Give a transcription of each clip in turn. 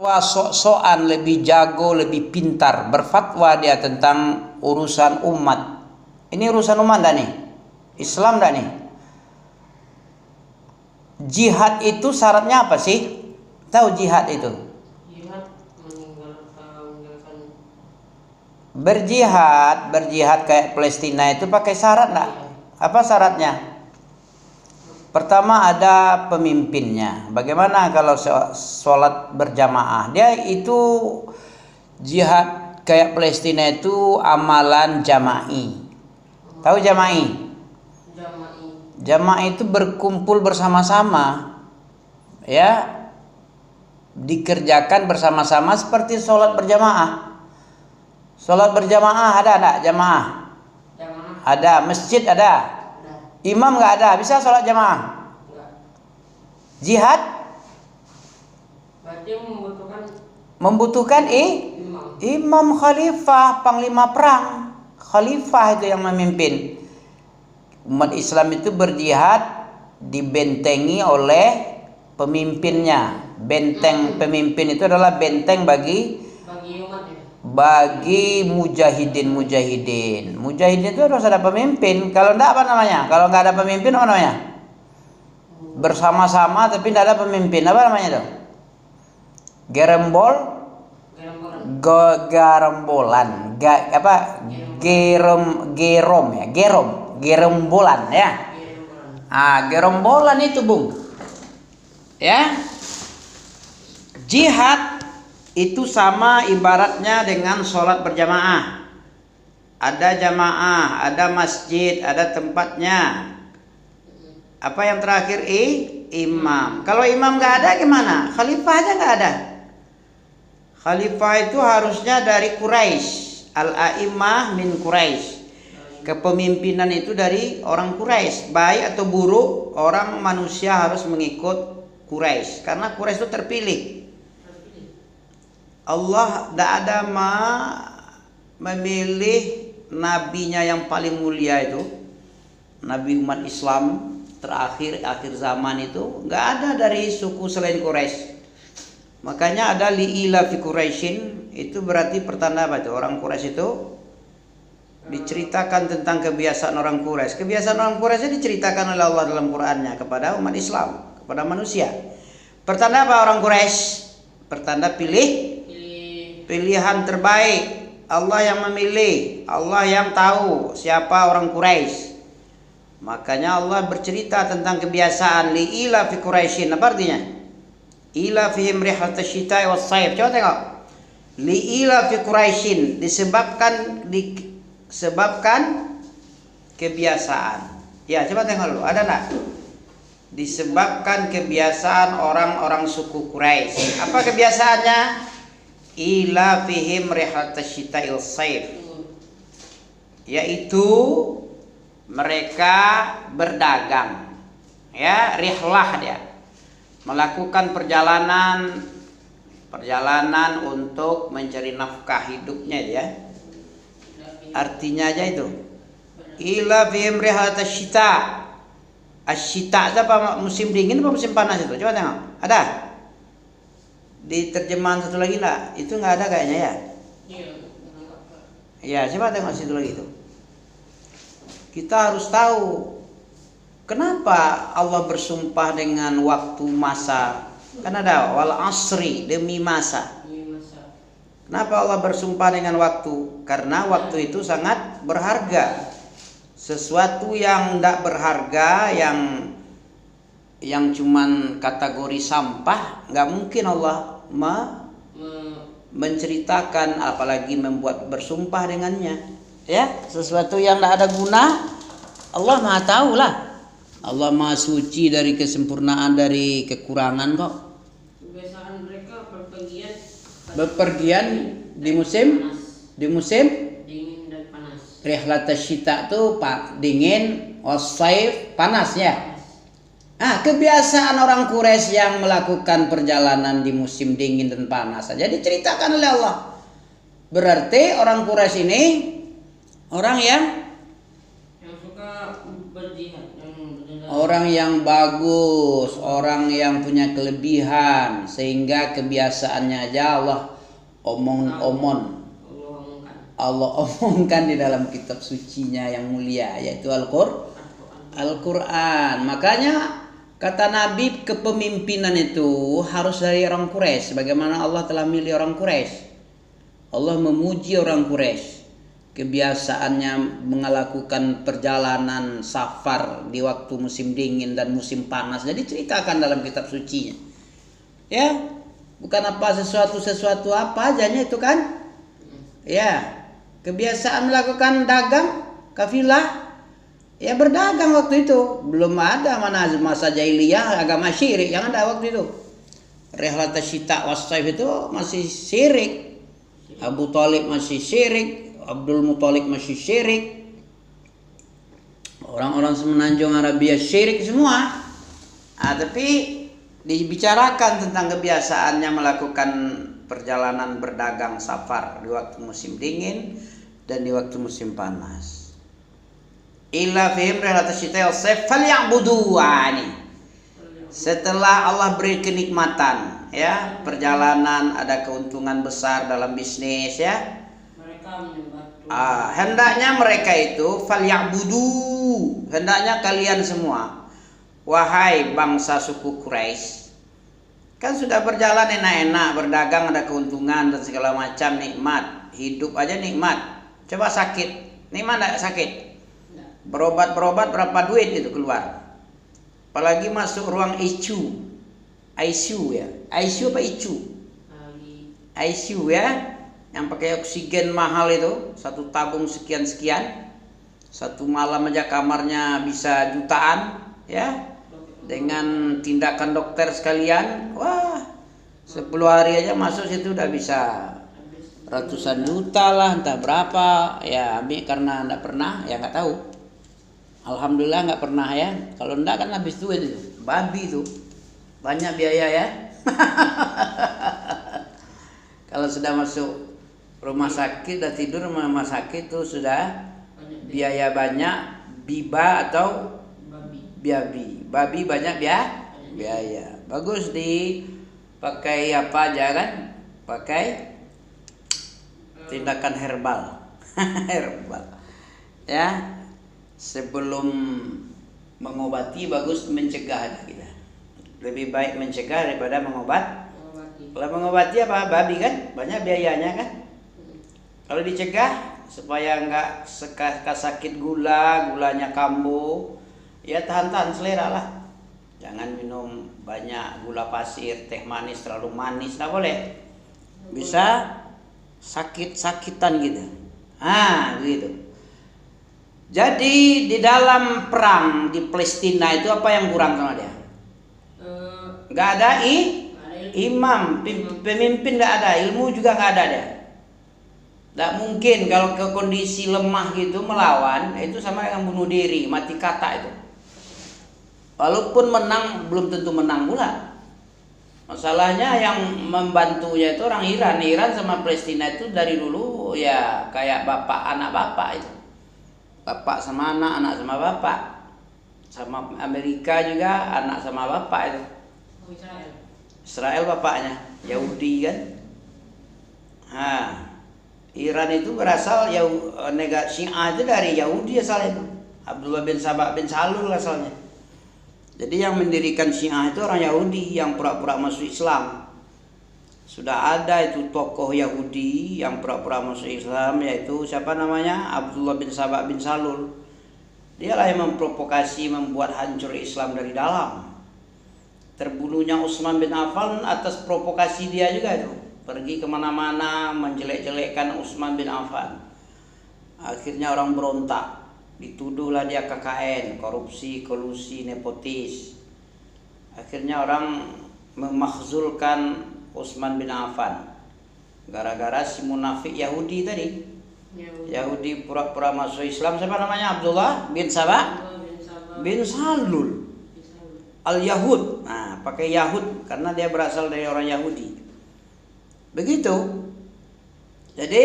Fatwa sok-sokan, lebih jago, lebih pintar berfatwa dia tentang urusan umat. Ini urusan umat dah nih, Islam dah nih. Jihad itu syaratnya apa sih? Tahu jihad itu? Jihad meninggalkan. Berjihad kayak Palestina itu pakai syarat enggak? Apa syaratnya? Pertama ada pemimpinnya. Bagaimana kalau sholat berjamaah? Dia itu jihad kayak Palestina itu amalan jama'i. Tahu jama'i? Jama'i itu berkumpul bersama-sama. Ya. Dikerjakan bersama-sama seperti sholat berjamaah. Sholat berjamaah ada enggak jamaah? Ada. Masjid ada? Imam nggak ada, bisa sholat jamaah? Jihad? Berarti membutuhkan imam khalifah, panglima perang. Khalifah itu yang memimpin. Umat Islam itu berjihad dibentengi oleh pemimpinnya. Benteng pemimpin itu adalah benteng bagi umat ya? Bagi mujahidin. Mujahidin itu harus ada pemimpin. Kalau enggak apa namanya? Kalau enggak ada pemimpin apa namanya? Bersama-sama tapi enggak ada pemimpin. Apa namanya itu? Gerombolan. Gerombolan ya. Gerombolan itu, Bung. Ya. Jihad itu sama ibaratnya dengan sholat berjamaah. Ada jamaah, ada masjid, ada tempatnya. Apa yang terakhir? Imam. Kalau imam nggak ada gimana? Khalifah aja nggak ada. Khalifah itu harusnya dari Quraisy. Al-a'immah min Quraisy. Kepemimpinan itu dari orang Quraisy. Baik atau buruk, orang manusia harus mengikut Quraisy. Karena Quraisy itu terpilih. Allah tidak ada memilih nabinya yang paling mulia itu, nabi umat Islam terakhir akhir zaman itu nggak ada dari suku selain Quraisy. Makanya ada li'ila fi Quraisyin, itu berarti pertanda apa itu? Orang Quraisy itu diceritakan tentang kebiasaan orang Quraisy. Kebiasaan orang Quraisy diceritakan oleh Allah dalam Qur'annya kepada umat Islam, kepada manusia. Pertanda apa orang Quraisy? Pertanda pilihan terbaik. Allah yang memilih, Allah yang tahu siapa orang Quraisy. Makanya Allah bercerita tentang kebiasaan li'ila fi Quraisyin. Apa artinya? Ila fihim rihlata syita'i was sayf. Coba tengok. Li'ila fi Quraisyin, disebabkan kebiasaan. Ya, coba tengok dulu. Ada enggak? Disebabkan kebiasaan orang-orang suku Quraisy. Apa kebiasaannya? Ila fihim rihlata syita'i was sayf. Yaitu mereka berdagang. Ya, rihlah dia. Melakukan perjalanan untuk mencari nafkah hidupnya ya. Artinya aja itu. Ila fihim rihlata syita. Asyita itu apa? Musim dingin apa musim panas itu? Coba tengok. Ada? Di terjemahan satu lagi enggak? Itu enggak ada kayaknya ya? Iya, coba tengok situ lagi itu. Kita harus tahu kenapa Allah bersumpah dengan waktu masa. Kan ada wal asri, demi masa. Kenapa Allah bersumpah dengan waktu? Karena waktu itu sangat berharga. Sesuatu yang tidak berharga, yang cuman kategori sampah, nggak mungkin Allah menceritakan, apalagi membuat bersumpah dengannya. Ya, sesuatu yang tidak ada guna, Allah Maha tahu lah. Allah Maha suci dari kesempurnaan, dari kekurangan kok. Kebiasaan mereka bepergian di musim dingin dan panas. Rihlat syita itu dingin, wasaif panas ya. Kebiasaan orang Quraisy yang melakukan perjalanan di musim dingin dan panas saja diceritakan oleh Allah. Berarti orang Quraisy ini orang yang suka berjihad, Orang yang bagus, orang yang punya kelebihan, sehingga kebiasaannya aja Allah Allah omongkan di dalam kitab sucinya yang mulia, yaitu Al-Quran. Makanya kata Nabi, kepemimpinan itu harus dari orang Quraisy. Bagaimana Allah telah milih orang Quraisy. Allah memuji orang Quraisy. Kebiasaannya melakukan perjalanan safar di waktu musim dingin dan musim panas. Jadi ceritakan dalam kitab sucinya. Ya, bukan apa sesuatu apa ajanya itu kan. Ya, kebiasaan melakukan dagang, kafilah. Ya, berdagang waktu itu. Belum ada masa jahiliyah agama syirik, yang ada waktu itu. Rihlat syita was-saif itu masih syirik. Abu Thalib masih syirik, Abdul Muthalib masih syirik, orang-orang semenanjung Arabia syirik semua. Tapi dibicarakan tentang kebiasaannya melakukan perjalanan berdagang safar di waktu musim dingin dan di waktu musim panas. Illa fihim rihlat syita was-saif falyabudu ani. Setelah Allah beri kenikmatan, ya, perjalanan ada keuntungan besar dalam bisnis, ya. Hendaknya mereka itu falyabudu, hendaknya kalian semua, wahai bangsa suku Quraisy, kan sudah berjalan enak-enak, berdagang ada keuntungan dan segala macam nikmat, hidup aja nikmat. Coba sakit, nikmat enggak sakit? Berobat berapa duit itu keluar? Apalagi masuk ruang ICU ya, ICU apa ICU? ICU ya. Yang pakai oksigen mahal itu, satu tabung sekian-sekian, satu malam aja kamarnya bisa jutaan, ya, dengan tindakan dokter sekalian. Wah, 10 hari aja masuk situ udah bisa ratusan juta lah, entah berapa. Ya, karena enggak pernah, ya nggak tahu. Alhamdulillah nggak pernah ya. Kalau enggak kan habis duit itu, babi itu, banyak biaya ya. Kalau sudah masuk rumah sakit dan tidur rumah sakit itu sudah biaya banyak, biba atau babi banyak biaya. Bagus dipakai apa aja kan? Pakai tindakan herbal. Herbal. Ya. Sebelum mengobati bagus mencegah aja kita. Lebih baik mencegah daripada mengobat. Kalau mengobati apa? Babi kan banyak biayanya kan? Kalau dicegah supaya nggak sakit gulanya kambuh, ya tahan selera lah. Jangan minum banyak gula pasir, teh manis terlalu manis, nggak boleh. Bisa sakitan gitu. Gitu. Jadi di dalam perang di Palestina itu apa yang kurang sama dia? Nggak ada imam, pemimpin nggak ada, ilmu juga nggak ada dia. Tidak mungkin kalau ke kondisi lemah gitu melawan, itu sama dengan bunuh diri, mati kata itu. Walaupun menang belum tentu menang pula. Masalahnya yang membantunya itu orang Iran. Iran sama Palestina itu dari dulu ya kayak anak bapak itu. Bapak sama anak sama bapak. Sama Amerika juga anak sama bapak itu. Israel bapaknya, Yahudi kan. Iran itu berasal negara Syiah itu dari Yahudi asalnya itu. Abdullah bin Sabah bin Salul asalnya. Jadi yang mendirikan Syiah itu orang Yahudi yang pura-pura masuk Islam. Sudah ada itu tokoh Yahudi yang pura-pura masuk Islam, yaitu siapa namanya? Abdullah bin Sabah bin Salul. Dialah yang memprovokasi membuat hancur Islam dari dalam. Terbunuhnya Utsman bin Affan atas provokasi dia juga itu. Pergi kemana-mana menjelek-jelekkan Utsman bin Affan. Akhirnya orang berontak, dituduhlah dia KKN, korupsi, kolusi, nepotis. Akhirnya orang memakhzulkan Utsman bin Affan gara-gara si munafik Yahudi tadi. Yahudi pura-pura masuk Islam. Siapa namanya? Abdullah bin Sabah bin Salul Al-Yahud. Pakai Yahud karena dia berasal dari orang Yahudi. Begitu. Jadi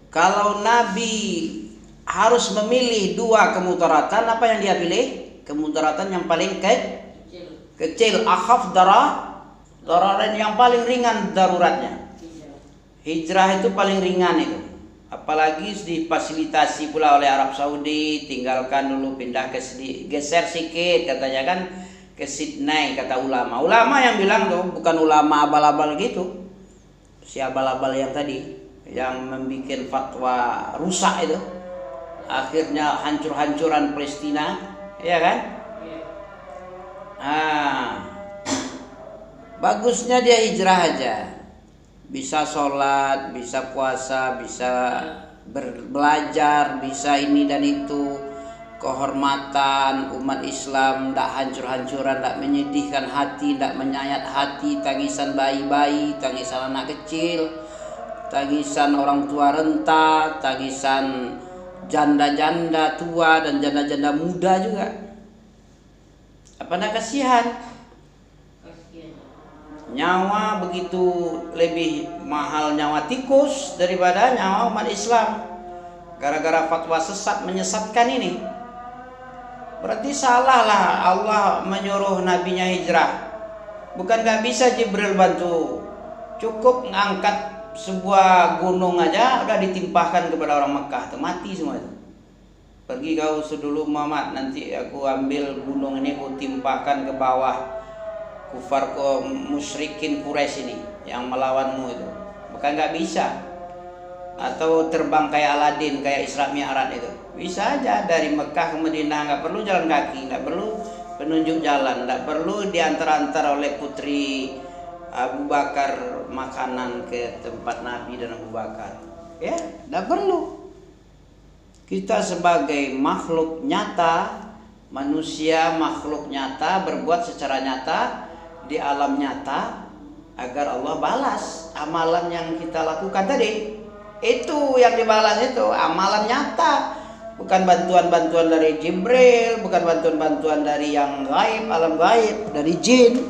kalau Nabi harus memilih dua kemudaratan, apa yang dia pilih? kemudaratan yang paling Kecil. kecil. Akhaf dararan yang paling ringan daruratnya. Hijrah itu paling ringan itu. Apalagi difasilitasi pula oleh Arab Saudi, tinggalkan dulu, pindah ke geser sikit katanya kan ke Sydney, kata ulama. Ulama yang bilang tuh bukan ulama abal-abal gitu. Si abal-abal yang tadi yang membuat fatwa rusak itu. Akhirnya hancur-hancuran Palestina, ya kan? Bagusnya dia hijrah aja. Bisa sholat, bisa puasa, bisa belajar, bisa ini dan itu. Kehormatan umat Islam, tidak hancur-hancuran, tidak menyedihkan hati, tidak menyayat hati. Tangisan bayi-bayi, tangisan anak kecil, tangisan orang tua renta, tangisan janda-janda tua dan janda-janda muda juga. Apa nak kasihan? Nyawa begitu lebih mahal nyawa tikus daripada nyawa umat Islam. Gara-gara fatwa sesat menyesatkan ini. Berarti salah lah Allah menyuruh nabinya hijrah. Bukan gak bisa Jibril bantu. Cukup ngangkat sebuah gunung aja udah ditimpahkan kepada orang Mekah, tuh mati semua itu. Pergi kau sedulu Muhammad, nanti aku ambil gunung ini aku timpahkan ke bawah kufar musyrikin Quraisy ini yang melawanmu itu. Bukan nggak bisa. Atau terbang kayak Aladin, kayak Isra Mi'raj itu. Bisa aja dari Mekah ke Madinah, nggak perlu jalan kaki, nggak perlu penunjuk jalan, nggak perlu diantar-antar oleh putri Abu Bakar makanan ke tempat Nabi dan Abu Bakar. Ya, nggak perlu. Kita sebagai makhluk nyata, manusia makhluk nyata berbuat secara nyata di alam nyata agar Allah balas amalan yang kita lakukan tadi. Itu yang dibalas itu amalan nyata, bukan bantuan-bantuan dari Jibril, bukan bantuan-bantuan dari yang gaib, alam gaib, dari jin.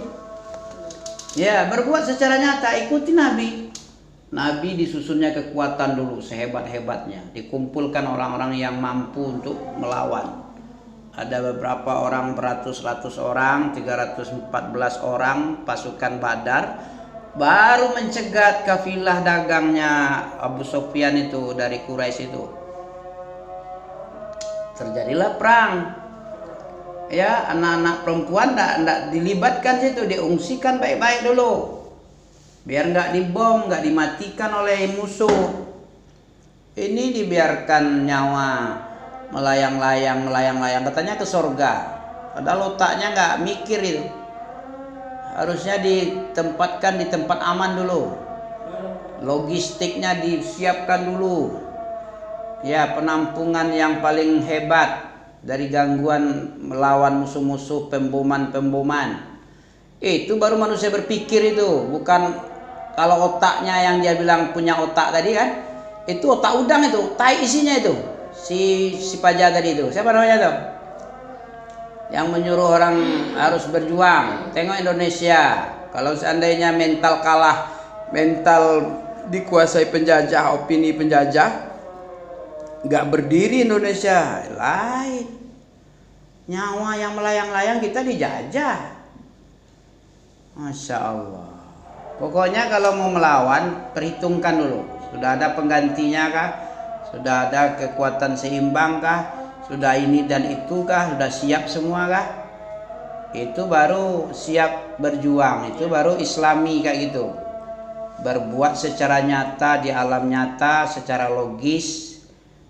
Ya, berbuat secara nyata, ikuti Nabi. Nabi disusunnya kekuatan dulu sehebat-hebatnya, dikumpulkan orang-orang yang mampu untuk melawan. Ada beberapa orang, beratus-ratus orang, 314 orang pasukan Badar, baru mencegat kafilah dagangnya Abu Sufyan itu dari Quraisy itu. Terjadilah perang. Ya, anak-anak perempuan enggak dilibatkan situ, diungsikan baik-baik dulu. Biar enggak dibom, enggak dimatikan oleh musuh. Ini dibiarkan nyawa melayang-layang katanya ke surga. Padahal otaknya nggak mikir itu. Harusnya ditempatkan di tempat aman dulu. Logistiknya disiapkan dulu. Ya, penampungan yang paling hebat dari gangguan melawan musuh-musuh pemboman. Itu baru manusia berpikir itu, bukan kalau otaknya yang dia bilang punya otak tadi kan. Itu otak udang itu, tai isinya itu. Si Paja tadi itu, siapa namanya tuh? Yang menyuruh orang harus berjuang. Tengok Indonesia, kalau seandainya mental kalah, mental dikuasai penjajah, opini penjajah, nggak berdiri Indonesia. Lain, nyawa yang melayang-layang kita dijajah. Masya Allah. Pokoknya kalau mau melawan, perhitungkan dulu. Sudah ada penggantinya kah? Sudah ada kekuatan seimbang kah? Sudah ini dan itu kah? Sudah siap semua kah? Itu baru siap berjuang. Itu baru Islami kayak gitu. Berbuat secara nyata di alam nyata, secara logis,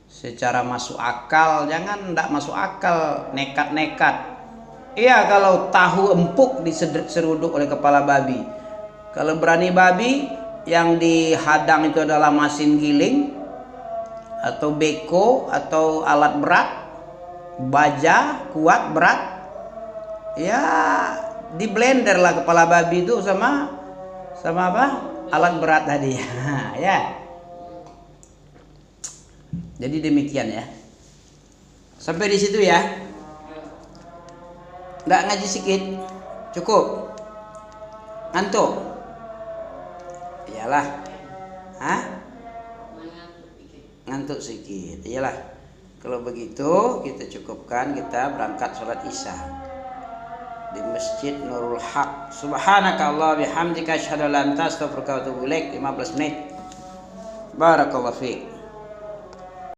secara masuk akal. Jangan tidak masuk akal, nekat-nekat. Iya, kalau tahu empuk diseruduk oleh kepala babi. Kalau berani babi, yang dihadang itu adalah mesin giling atau beko atau alat berat, baja kuat berat, ya di blender lah kepala babi itu sama apa alat berat tadi. Ya, jadi demikian ya, sampai di situ ya. Nggak ngaji sikit cukup, ngantuk iyalah, ngantuk sedikit, iyalah. Kalau begitu kita cukupkan, kita berangkat sholat isya di Masjid Nurul Haq. Subhanaka Allah bihamdika asyhadu an la ilaha illa anta astaghfiruka wa atubu ilaik. 15 menit. Barakallahu fiik.